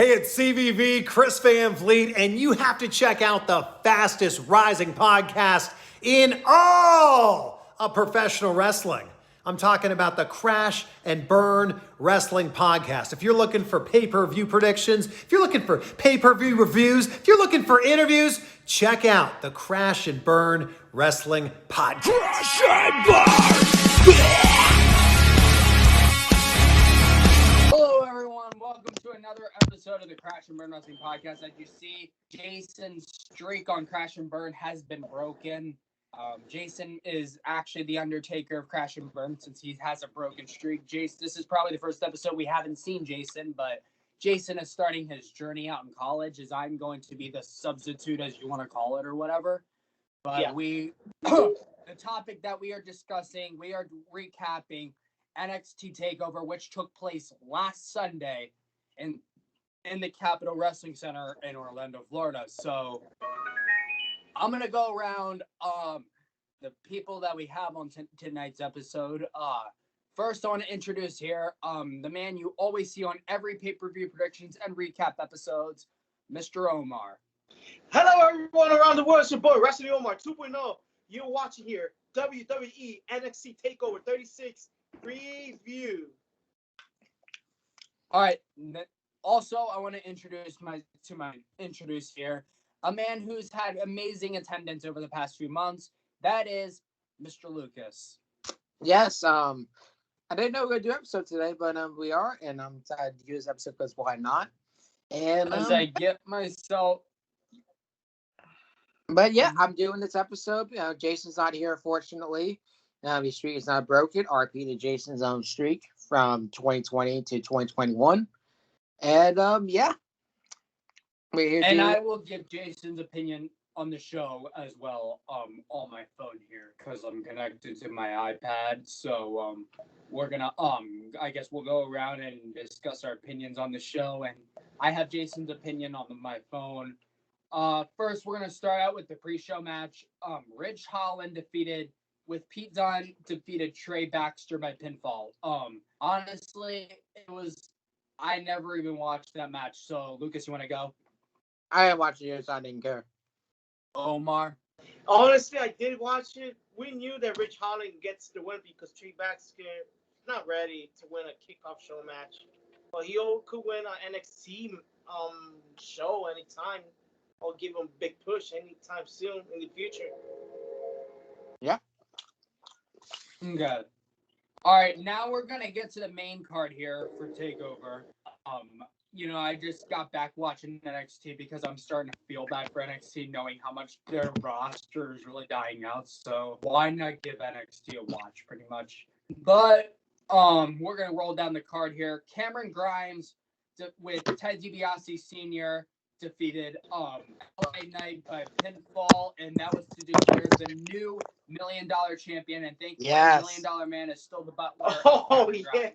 Hey, it's CVV, Chris Van Vliet, and you have to check out the fastest rising podcast in all of professional wrestling. I'm talking about the Crash and Burn Wrestling Podcast. If you're looking for pay-per-view predictions, if you're looking for pay-per-view reviews, if you're looking for interviews, check out the Crash and Burn Wrestling Podcast. Crash and Burn! Hello, everyone. Welcome to another episode of the Crash and Burn Wrestling Podcast. As you see, Jason's streak on Crash and Burn has been broken. Jason is actually the Undertaker of Crash and Burn since he has a broken streak. This is probably the first episode we haven't seen Jason, but Jason is starting his journey out in college as I'm going to be the substitute, as you want to call it, or whatever. But the topic that we are discussing, we are recapping NXT Takeover, which took place last Sunday in the Capitol Wrestling Center in Orlando, Florida. So I'm going to go around the people that we have on tonight's episode. First, I want to introduce here the man you always see on every pay-per-view predictions and recap episodes, Mr. Omar. Hello, everyone around the world. It's your boy, Wrestling Omar 2.0. You're watching here WWE NXT Takeover 36 review. All right. Also, I want to introduce here a man who's had amazing attendance over the past few months. That is Mr. Lucas. Yes, I didn't know we were going to do an episode today, but we are, and I'm excited to do this episode because why not? And as I get myself. But yeah, I'm doing this episode. Jason's not here, fortunately. His streak is not broken. RP to Jason's own streak from 2020 to 2021. And yeah. We're here and I will give Jason's opinion on the show as well on my phone here because I'm connected to my iPad. So we're gonna I guess we'll go around and discuss our opinions on the show, and I have Jason's opinion on my phone. First, we're gonna start out with the pre-show match. Ridge Holland defeated Trey Baxter by pinfall. Honestly, I never even watched that match. So Lucas, you want to go? I didn't watch it, so I didn't care. Omar? Honestly, I did watch it. We knew that Ridge Holland gets the win because Trey Baxter is not ready to win a kickoff show match. But he could win an NXT show anytime. I'll give him a big push anytime soon in the future. Yeah. Good. All right, now we're going to get to the main card here for TakeOver. I just got back watching NXT because I'm starting to feel bad for NXT knowing how much their roster is really dying out. So why not give NXT a watch, pretty much? But we're going to roll down the card here. Cameron Grimes with Ted DiBiase Sr. defeated LA Knight by pinfall, and that was to declare the new $1 Million champion. And thank you, yes. $1 Million man is still the butler. Oh yeah.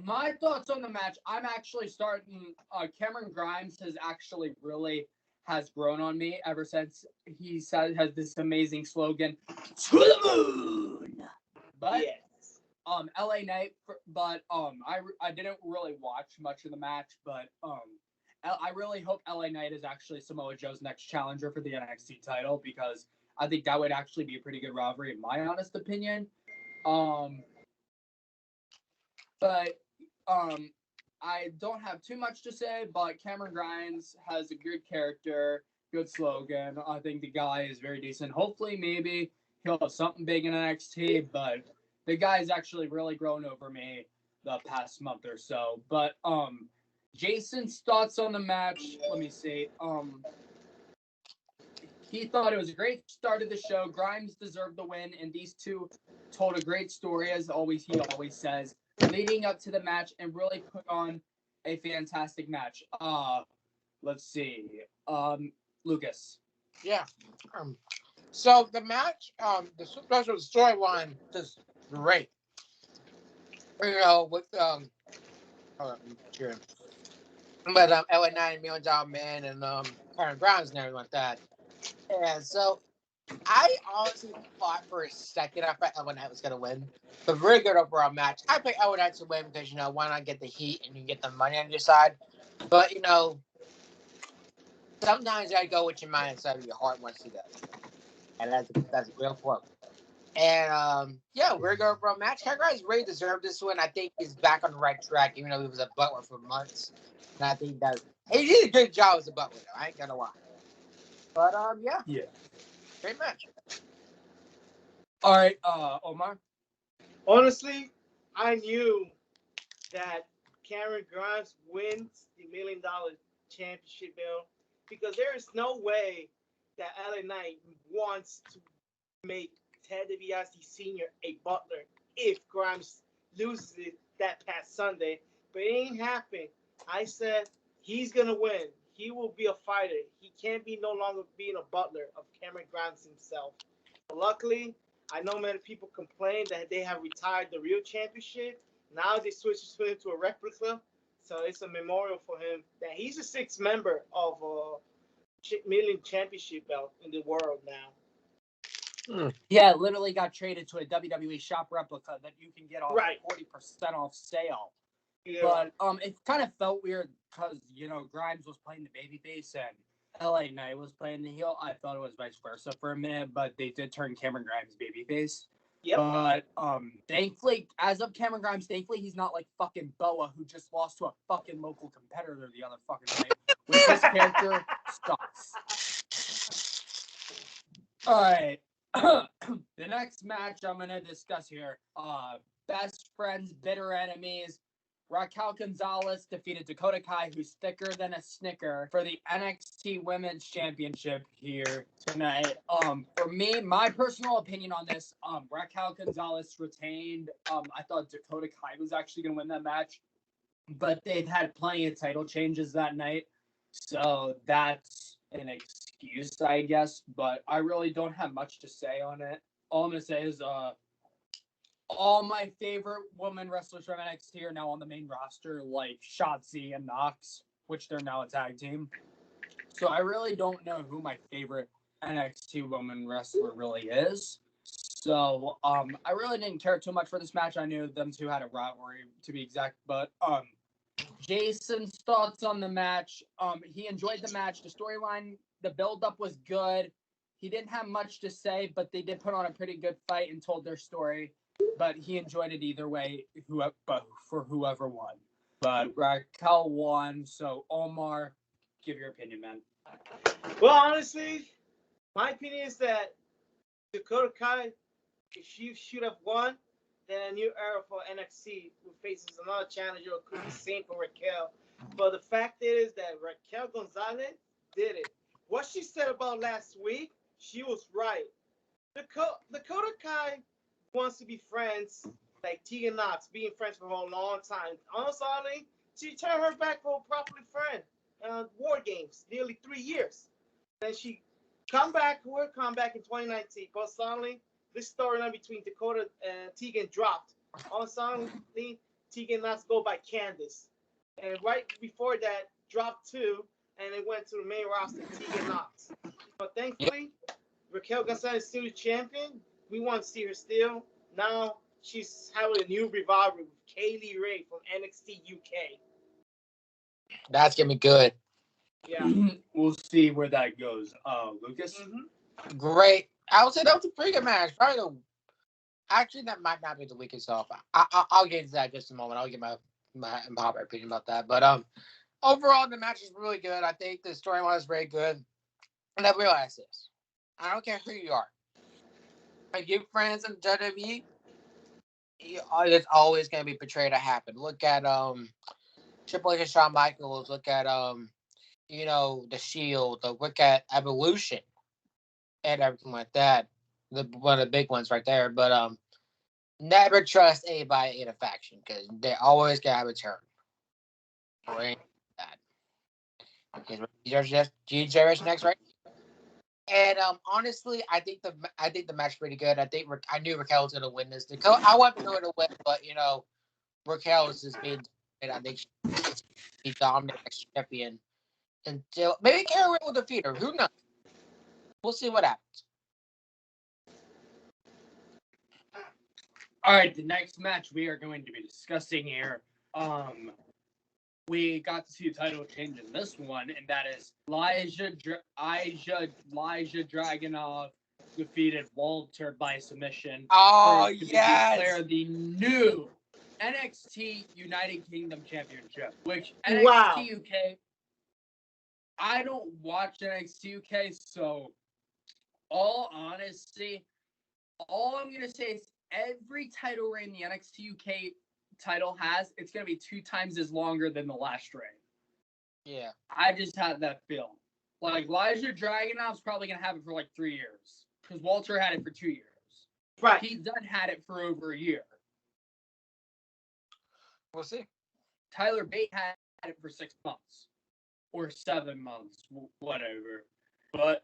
My thoughts on the match. I'm actually starting. Cameron Grimes has grown on me ever since he has this amazing slogan, "To the moon." But yes. LA Knight. But I didn't really watch much of the match, but I really hope LA Knight is actually Samoa Joe's next challenger for the NXT title because I think that would actually be a pretty good rivalry in my honest opinion. But I don't have too much to say, but Cameron Grimes has a good character, good slogan. I think the guy is very decent. Hopefully, maybe he'll have something big in NXT, but the guy's actually really grown over me the past month or so. But Jason's thoughts on the match. Let me see. He thought it was a great start of the show. Grimes deserved the win, and these two told a great story, as he always says, leading up to the match and really put on a fantastic match. Let's see. Lucas. Yeah. So the match, the special storyline is great. With but LA Knight, $1 Million Man, and Cameron Grimes and everything like that. And so I honestly thought for a second I thought LA Knight was going to win. But very good overall match. I picked LA Knight to win because, why not get the heat and you get the money on your side. But sometimes you gotta go with your mind instead of your heart wants to go. And that's a real quote. And yeah, we're going for a match. Kyrian really deserved this one. I think he's back on the right track, even though he was a butler for months. And I think that he did a good job as a butler, though. I ain't gonna lie. But yeah, great match. All right, Omar. Honestly, I knew that Cameron Grimes wins the $1 Million Championship belt because there is no way that LA Knight wants to make Ted DiBiase Sr. a butler if Grimes loses it that past Sunday. But it ain't happened. I said he's gonna win. He will be a fighter. He can't be no longer being a butler of Cameron Grimes himself. But luckily, I know many people complain that they have retired the real championship. Now they switched it to a replica. So it's a memorial for him that he's a sixth member of million championship belt in the world now. Yeah, literally got traded to a WWE shop replica that you can get off Right. 40% off sale. Yeah. But it kind of felt weird because Grimes was playing the babyface and LA Knight was playing the heel. I thought it was vice versa for a minute, but they did turn Cameron Grimes babyface. Yep. But thankfully, as of Cameron Grimes, thankfully he's not like fucking Boa who just lost to a fucking local competitor the other fucking night, which his character sucks. All right. The next match I'm gonna discuss here, best friends, bitter enemies. Raquel Gonzalez defeated Dakota Kai, who's thicker than a Snicker, for the NXT Women's Championship here tonight. For me, my personal opinion on this, Raquel Gonzalez retained. I thought Dakota Kai was actually gonna win that match, but they've had plenty of title changes that night, so that's an excuse, I guess. But I really don't have much to say on it. All I'm gonna say is, all my favorite women wrestlers from NXT are now on the main roster, like Shotzi and Nox, which they're now a tag team. So I really don't know who my favorite NXT woman wrestler really is. So I really didn't care too much for this match. I knew them two had a rivalry, to be exact. But Jason's thoughts on the match. He enjoyed the match. The storyline, the build-up was good. He didn't have much to say, but they did put on a pretty good fight and told their story. But he enjoyed it either way, for whoever won. But Raquel won, so Omar, give your opinion, man. Well, honestly, my opinion is that Dakota Kai, if she should have won, then a new era for NXT who faces another challenger who could be same for Raquel. But the fact is that Raquel Gonzalez did it. What she said about last week, she was right. Dakota Kai wants to be friends like Tegan Knox, being friends for a long time. Honestly, she turned her back for a properly friend. War Games, nearly 3 years. Then she come back in 2019. But suddenly, this storyline between Dakota and Tegan dropped. Suddenly, Tegan Knox go by Candice. And right before that, dropped too, and it went to the main roster, Tegan Knox. But thankfully, Raquel Gonzalez is still the champion. We want to see her still. Now she's having a new rivalry with Kaylee Ray from NXT UK. That's gonna be good. Yeah. We'll see where that goes. Lucas? Mm-hmm. Great. I would say that was a pretty good match. Actually, that might not be the weakest off. I'll get into that in just a moment. I'll get my proper opinion about that. But overall, the match is really good. I think the storyline is very good. And I realize this. I don't care who you are. Like your friends in WWE, it's always going to be portrayed to happen. Look at Triple H and Shawn Michaels. Look at the Shield. Look at Evolution and everything like that. One of the big ones right there. But never trust anybody in a faction because they always gonna have a turn. Or anything like that. Just Generation X, right? And honestly, I think the match is pretty good. I knew Raquel was gonna win this. I want her to win, but Raquel is just being. And I think she's dominant as champion until maybe Kyrian will defeat her. Who knows? We'll see what happens. All right, the next match we are going to be discussing here. we got to see a title change in this one, and that is Elijah Dragunov defeated Walter by submission. Oh, to yes! declare the new NXT United Kingdom Championship, which NXT Wow. UK, I don't watch NXT UK, so all honesty, all I'm going to say is every title reign the NXT UK title has, it's going to be 2 times as longer than the last reign. Yeah. I just had that feeling. Like, Elijah Dragunov's probably going to have it for like 3 years, because Walter had it for 2 years. Right. Pete Dunne had it for over a year. We'll see. Tyler Bate had it for 6 months. Or 7 months, whatever. But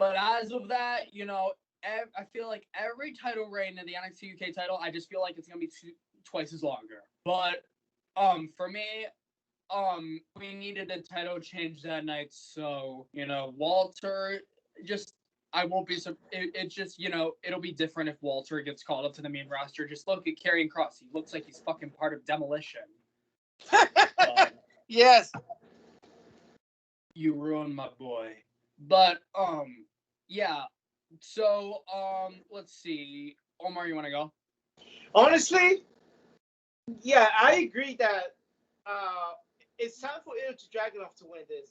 as of that, you know, I feel like every title reign in the NXT UK title, I just feel like it's gonna be twice as longer. But for me, we needed a title change that night, so you know, Walter just. I won't be. It's just, you know, it'll be different if Walter gets called up to the main roster. Just look at Karrion Kross. He looks like he's fucking part of Demolition. Yes. You ruined my boy. But yeah. So let's see. Omar, you want to go? Honestly, yeah, I agree that it's time for Ilja Dragunov to win this.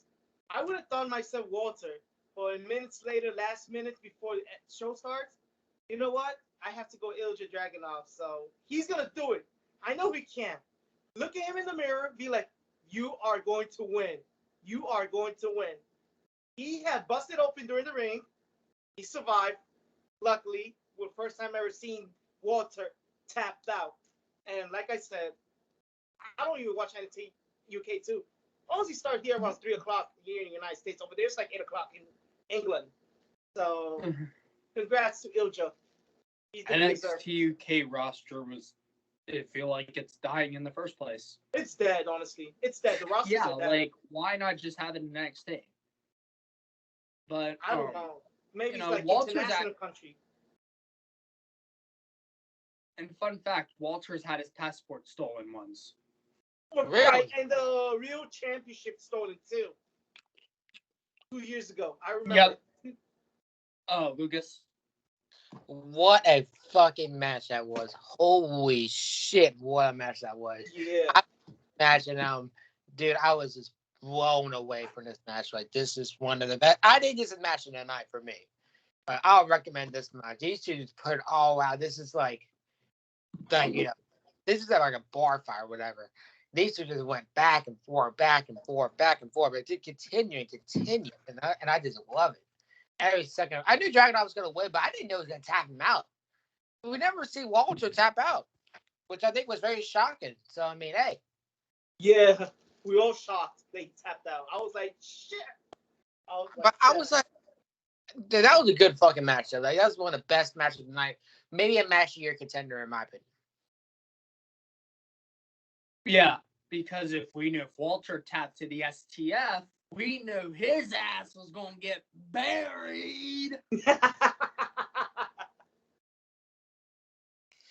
I would have thought myself Walter, but minutes later, last minute before the show starts, you know what? I have to go Ilja Dragunov. So he's gonna do it. I know he can. Look at him in the mirror, be like, "You are going to win. You are going to win." He had busted open during the ring. He survived. Luckily, for the first time ever seen Walter tapped out. And like I said, I don't even watch NXT UK too. Honestly, start here around 3 o'clock here in the United States. Over there, it's like 8 o'clock in England. So, congrats to Ilja. NXT UK roster was. I feel like it's dying in the first place. It's dead, honestly. It's dead. The rosters are dead. Like, why not just have it in NXT? But I don't know. Maybe it's like Walter's international country. And fun fact, Walter's had his passport stolen once. Really? Right, and the real championship stolen too. 2 years ago, I remember. Yep. Oh, Lucas. What a fucking match that was. Holy shit, what a match that was. Yeah. Imagine, dude, I was just blown away from this match. Like, this is one of the best. I think this is match of the night for me. But I'll recommend this match. These two just put it all out. This is like, you know, this is like a bar fight or whatever. These two just went back and forth, back and forth, back and forth. But it did continue and continue. And I just love it. Every second. I knew Dragunov was going to win, but I didn't know he was going to tap him out. We never see Walter tap out, which I think was very shocking. So, I mean, hey. Yeah, we all shocked they tapped out. I was like, shit. I was like, dude, that was a good fucking match. Though. Like, that was one of the best matches of the night. Maybe a match of the year contender, in my opinion. Yeah, because if Walter tapped to the STF, we knew his ass was going to get buried.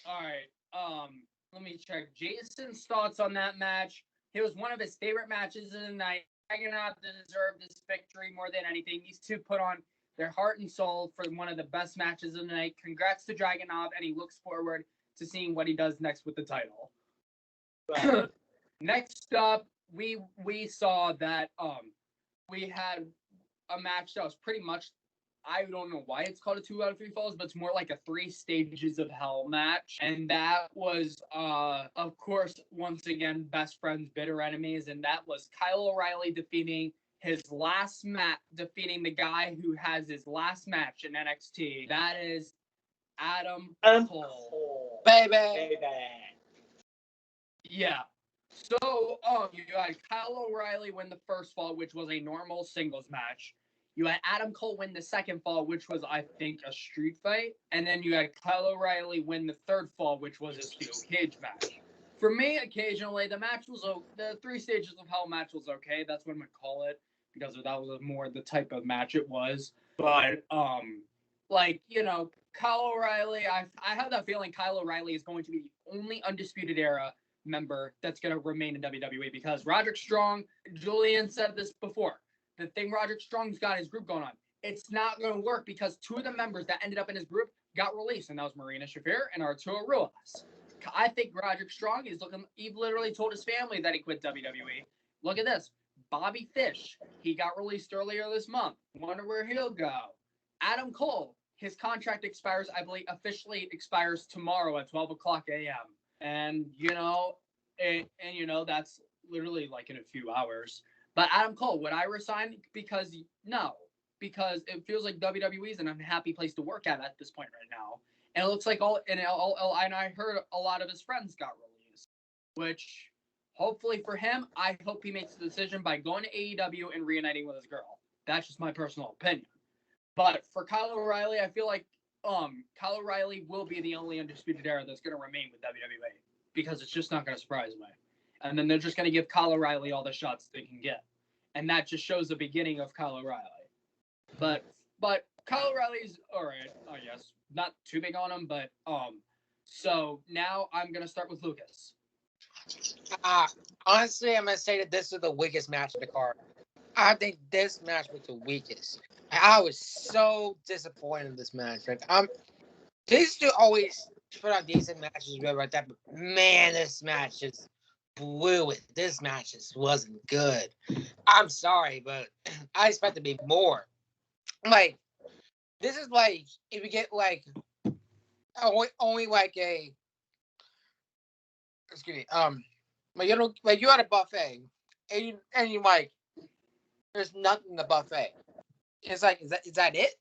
All right. Let me check Jason's thoughts on that match. It was one of his favorite matches of the night. Dragunov deserved this victory more than anything. These two put on their heart and soul for one of the best matches of the night. Congrats to Dragunov, and he looks forward to seeing what he does next with the title. Next up, we saw that we had a match that was pretty much, I don't know why it's called a 2 out of 3 falls, but it's more like a 3 stages of hell match. And that was, of course, once again, best friends, bitter enemies. And that was Kyle O'Reilly defeating defeating the guy who has his last match in NXT. That is Adam Cole. Baby. Yeah. So, you had Kyle O'Reilly win the first fall, which was a normal singles match. You had Adam Cole win the second fall, which was, I think, a street fight. And then you had Kyle O'Reilly win the third fall, which was a steel cage match. For me, occasionally, the 3 stages of hell match was okay. That's what I'm going to call it, because that was more the type of match it was. But, Kyle O'Reilly, I have that feeling Kyle O'Reilly is going to be the only Undisputed Era member that's going to remain in WWE, because Roderick Strong, Julian said this before, the thing Roderick Strong's got his group going on, it's not going to work because two of the members that ended up in his group got released, and that was Marina Shafir and Arturo Ruas. I think Roderick Strong is looking, he literally told his family that he quit WWE. Look at this. Bobby Fish, he got released earlier this month. Wonder where he'll go. Adam Cole, his contract expires, I believe, officially expires tomorrow at 12 o'clock a.m. And, that's literally like in a few hours. But Adam Cole, would I resign? Because no. Because it feels like WWE is an unhappy place to work at this point right now. And it looks like and I heard a lot of his friends got released, which hopefully for him, I hope he makes the decision by going to AEW and reuniting with his girl. That's just my personal opinion. But for Kyle O'Reilly, I feel like Kyle O'Reilly will be the only Undisputed Era that's going to remain with WWE, because it's just not going to surprise me. And then they're just going to give Kyle O'Reilly all the shots they can get. And that just shows the beginning of Kyle O'Reilly. But Kyle O'Reilly's all right, I guess. Not too big on him, but so now I'm gonna start with Lucas. Honestly, I'm gonna say that this is the weakest match of the card. I think this match was the weakest. I was so disappointed in this match. Like, they used to always put on decent matches like that, but man, this match just blew it. This match just wasn't good. I'm sorry, but I expect to be more. Like, this is like if you get like only like a like you're at a buffet and you like there's nothing in the buffet. It's like is that it? Is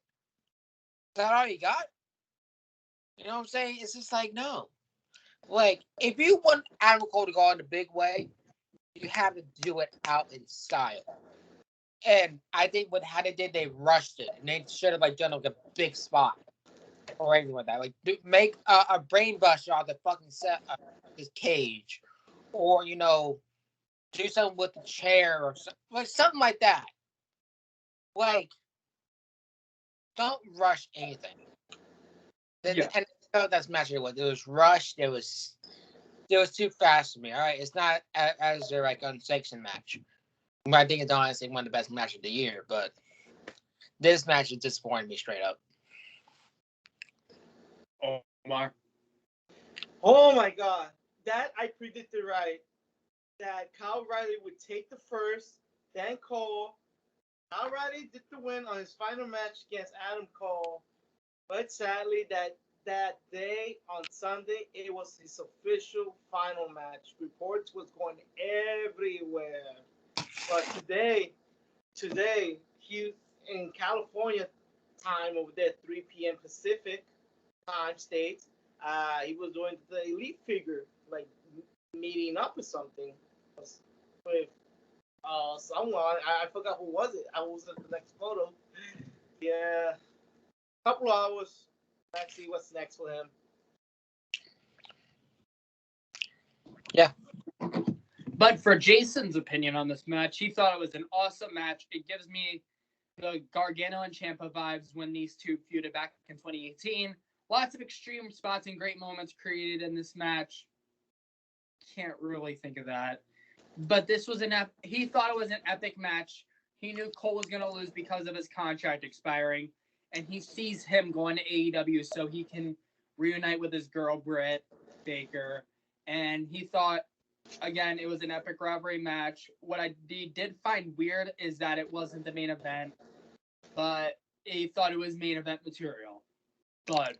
that all you got? You know what I'm saying? It's just like no. Like if you want Adam Cole to go in the big way, you have to do it out in style. And I think how they did, they rushed it, and they should have like done like a big spot or anything like that. Like make a brain buster out of the fucking set, this cage, or do something with the chair or something like that. Like, don't rush anything. Yeah. And that's match it was rushed. It was too fast for me. All right, it's not as their like unsanctioned match. I think it's honestly one of the best matches of the year, but this match is disappointing me straight up. Omar. Oh my God, that I predicted right. That Kyle O'Reilly would take the first, then Cole. Kyle O'Reilly did the win on his final match against Adam Cole, but sadly that day on Sunday it was his official final match. Reports was going everywhere. But today, he in California time over there, 3 p.m. Pacific time states, he was doing the elite figure, like meeting up or something with someone. I forgot who was it. I was at the next photo. Yeah, couple hours. Let's see what's next for him. Yeah. But for Jason's opinion on this match, he thought it was an awesome match. It gives me the Gargano and Ciampa vibes when these two feuded back in 2018. Lots of extreme spots and great moments created in this match. Can't really think of that. But this was he thought it was an epic match. He knew Cole was going to lose because of his contract expiring. And he sees him going to AEW so he can reunite with his girl, Britt Baker. And he thought, again, it was an epic rivalry match. What I did find weird is that it wasn't the main event, but he thought it was main event material. But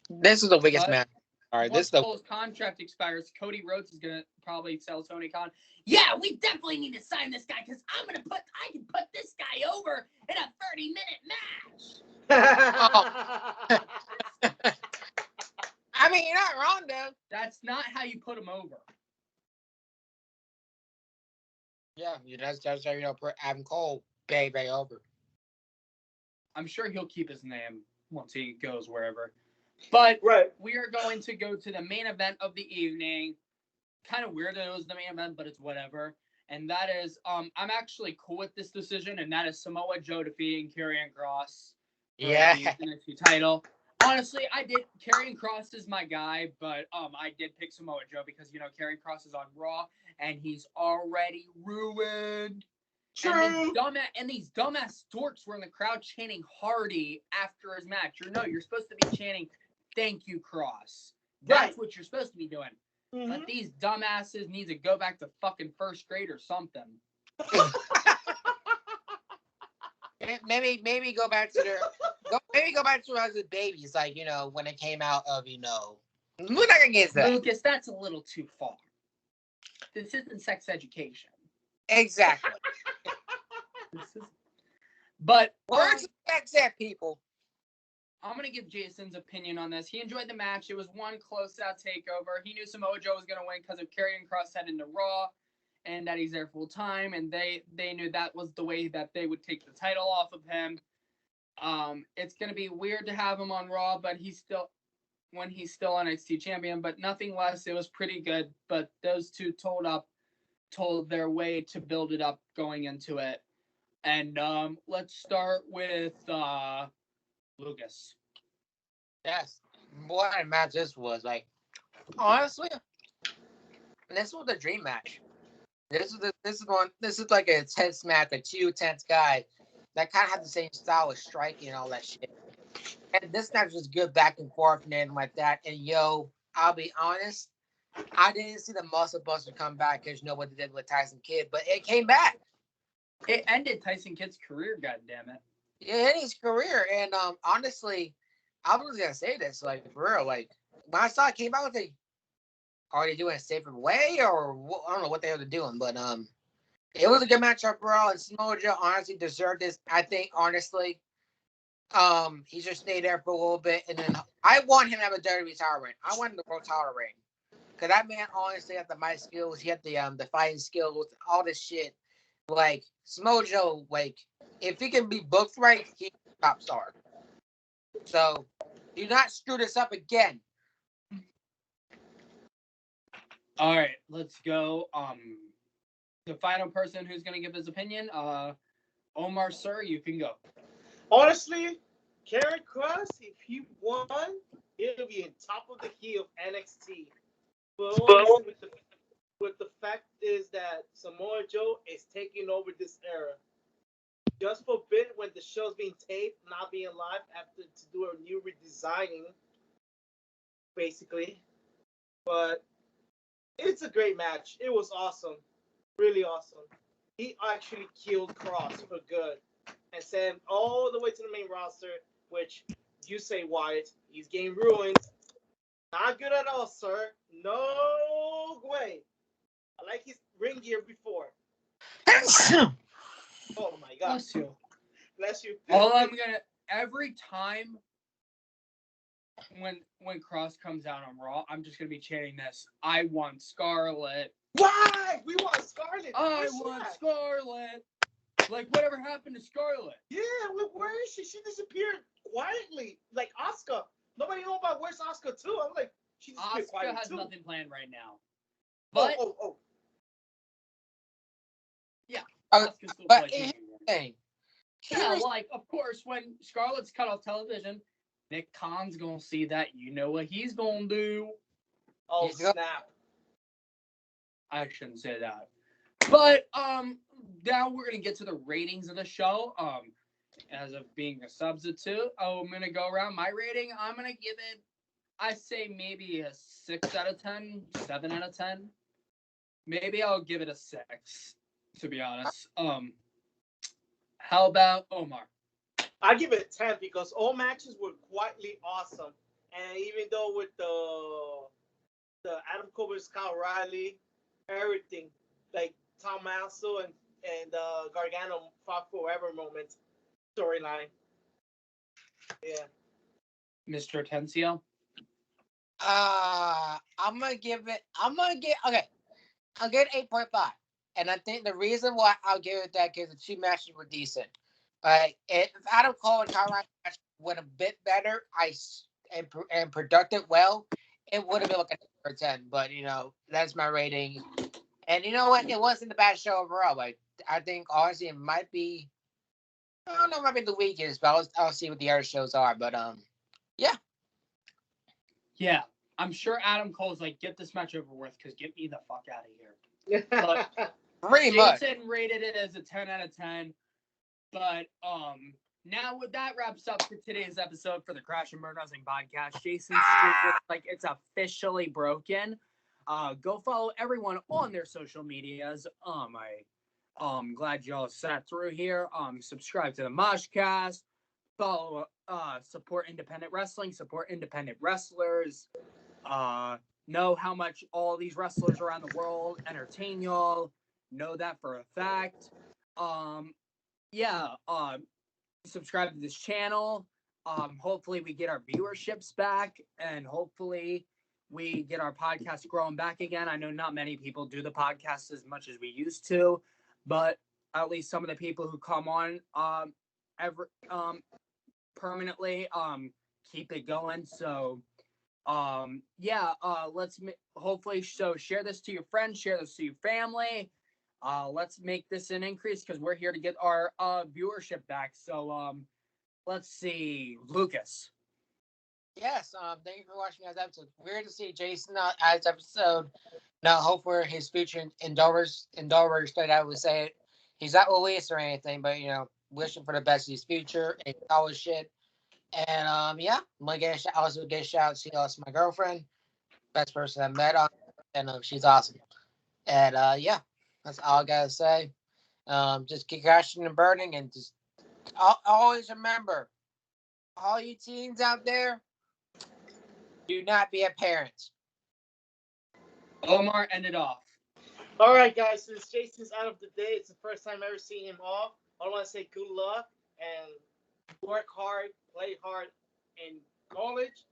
this is the biggest match. All right, once Cole's contract expires, Cody Rhodes is gonna probably tell Tony Khan, "Yeah, we definitely need to sign this guy because I can put this guy over in a 30-minute match." I mean, you're not wrong, though. That's not how you put him over. Yeah, that's how put Adam Cole bay over. I'm sure he'll keep his name once he goes wherever. But right. We are going to go to the main event of the evening. Kind of weird that it was the main event, but it's whatever. And that is, I'm actually cool with this decision, and that is Samoa Joe defeating Kyrian Cross for Yeah. the NXT title. Honestly, I did. Karrion Kross is my guy, but I did pick Samoa Joe because Karrion Kross is on Raw and he's already ruined. True. And these dumbass dorks were in the crowd chanting Hardy after his match. You're supposed to be chanting "Thank you, Kross." That's what you're supposed to be doing. Mm-hmm. But these dumbasses need to go back to fucking first grade or something. Maybe go back to go back to as a babies, like when it came out of we're not gonna get that. Lucas, that's a little too far. This isn't sex education. Exactly. But words of sex ed, people. I'm gonna give Jason's opinion on this. He enjoyed the match. It was one close-out takeover. He knew Samoa Joe was gonna win because of Karrion Kross heading to Raw, and that he's there full time, and they knew that was the way that they would take the title off of him. It's gonna be weird to have him on Raw, but he's still NXT champion, but nothing less. It was pretty good, but those two told their way to build it up going into it. And let's start with Lucas. Yes, what a match this was. Like, honestly, this was the dream match. This is like a tense match, a two tense guy that kind of had the same style of striking and all that shit. And this match was good back and forth and everything like that. And I'll be honest, I didn't see the Muscle Buster come back because what they did with Tyson Kidd, but it came back. It ended Tyson Kidd's career, goddammit. It ended his career, and honestly, I was gonna say this, like, for real, like, when I saw it came out, are they doing a safer way, or I don't know what they were doing, but it was a good match overall, and Samoa Joe honestly deserved this. I think, honestly, he should stay there for a little bit, and then I want him to have a WWE title reign. I want him to pro title reign, because that man honestly had the mic skills, he had the fighting skills, all this shit. Like, Samoa Joe, like, if he can be booked right, he's a top star. So, do not screw this up again. All right, let's go. The final person who's going to give his opinion, Omar, sir, you can go. Honestly, Karrion Kross, if he won, it'll be in top of the key of NXT. But honestly, with the fact is that Samoa Joe is taking over this era. Just for a bit, when the show's being taped, not being live, after to do a new redesigning, basically. But it's a great match. It was awesome, really awesome. He actually killed Kross for good and sent him all the way to the main roster, which you say, Wyatt, he's getting ruined. Not good at all, sir. No way. I like his ring gear before. Oh my God. Bless you. Bless you. Every time when Kross comes out on Raw, I'm just gonna be chanting this. I want Scarlett. Why? We want Scarlett. I want Scarlett. Like, whatever happened to Scarlett? Yeah, where is she? She disappeared quietly, like Asuka. Nobody know about where's Asuka too. I'm like, she disappeared quietly Asuka has too. nothing planned right now. But yeah, Asuka's still But playing. Yeah, like, of course, when Scarlett's cut off television, Nick Khan's gonna see that. You know what he's gonna do? Oh, snap. I shouldn't say that. But now we're gonna get to the ratings of the show. As of being a substitute, I'm gonna go around my rating. I'm gonna give it, I say maybe a 6 out of 10, 7 out of 10. Maybe I'll give it a 6, to be honest. How about Omar? I give it a 10 because all matches were quietly awesome, and even though with the Adam Cole vs. Kyle Ryleigh, everything like Tom Masso and Gargano fought forever moment storyline. Yeah. Mr. Tencio? I'm gonna give it. I'll get 8.5, and I think the reason why I'll give it that is the two matches were decent. If Adam Cole and Kyle Ryleigh went a bit better, and productive well, it would have been like a 10. But that's my rating. And you know what? It wasn't a bad show overall. Like, I think honestly, it might be. I don't know, it might be the weakest, but I'll see what the other shows are. But yeah, Yeah, I'm sure Adam Cole's like, get this match over with because get me the fuck out of here. But Pretty much. Jason rated it as a 10 out of 10. But now that wraps up for today's episode for the Crash and Burn Wrestling podcast. Jason's streak looks like it's officially broken. Go follow everyone on their social medias. I'm glad y'all sat through here. Subscribe to the Moshcast. Follow, support independent wrestling. Support independent wrestlers. Know how much all these wrestlers around the world entertain y'all. Know that for a fact. Subscribe to this channel. Hopefully we get our viewerships back, and hopefully we get our podcast growing back again. I know not many people do the podcast as much as we used to, but at least some of the people who come on permanently keep it going. So let's hopefully share this to your friends, share this to your family. Let's make this an increase because we're here to get our viewership back. So let's see, Lucas. Yes, thank you for watching this episode. Weird to see Jason as episode. Now, hope for his future endeavors, but I would say he's not released or anything, but wishing for the best in his future and all his shit. And I'm gonna also get a shout out to my girlfriend, best person I met on, and she's awesome. And that's all I gotta say. Just keep crashing and burning, and just always remember, all you teens out there, do not be a parent. Omar, end it off. All right, guys. Since Jason's out of the day, it's the first time I've ever seen him off. I want to say good luck and work hard, play hard in college.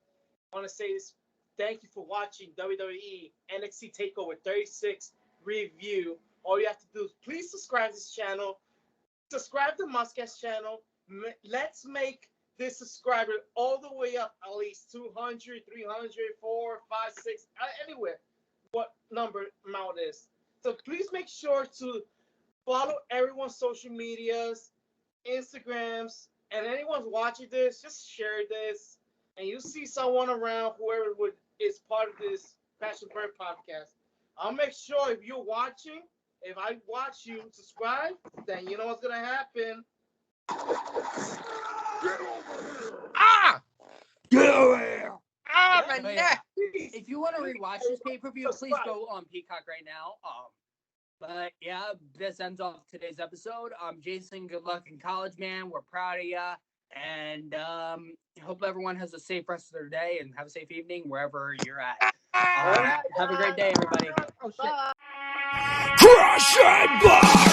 I want to say this. Thank you for watching WWE NXT Takeover 36 review. All you have to do is please subscribe to this channel. Subscribe to Musk's channel. Let's make this subscriber all the way up at least 200, 300, 4, 5, 6, anywhere. What number amount is. So please make sure to follow everyone's social medias, Instagrams, and anyone's watching this, just share this. And you see someone around, whoever is part of this Passion Bird podcast. I'll make sure if you're watching, if I watch you subscribe, then you know what's gonna happen. Get over here! Ah! Get over here! Ah, my neck! If you want to rewatch this pay-per-view, please go on Peacock right now. But yeah, this ends off today's episode. Jason, good luck in college, man. We're proud of you. And hope everyone has a safe rest of their day and have a safe evening wherever you're at. Have a great day, everybody. Oh, shit. Crash and burn!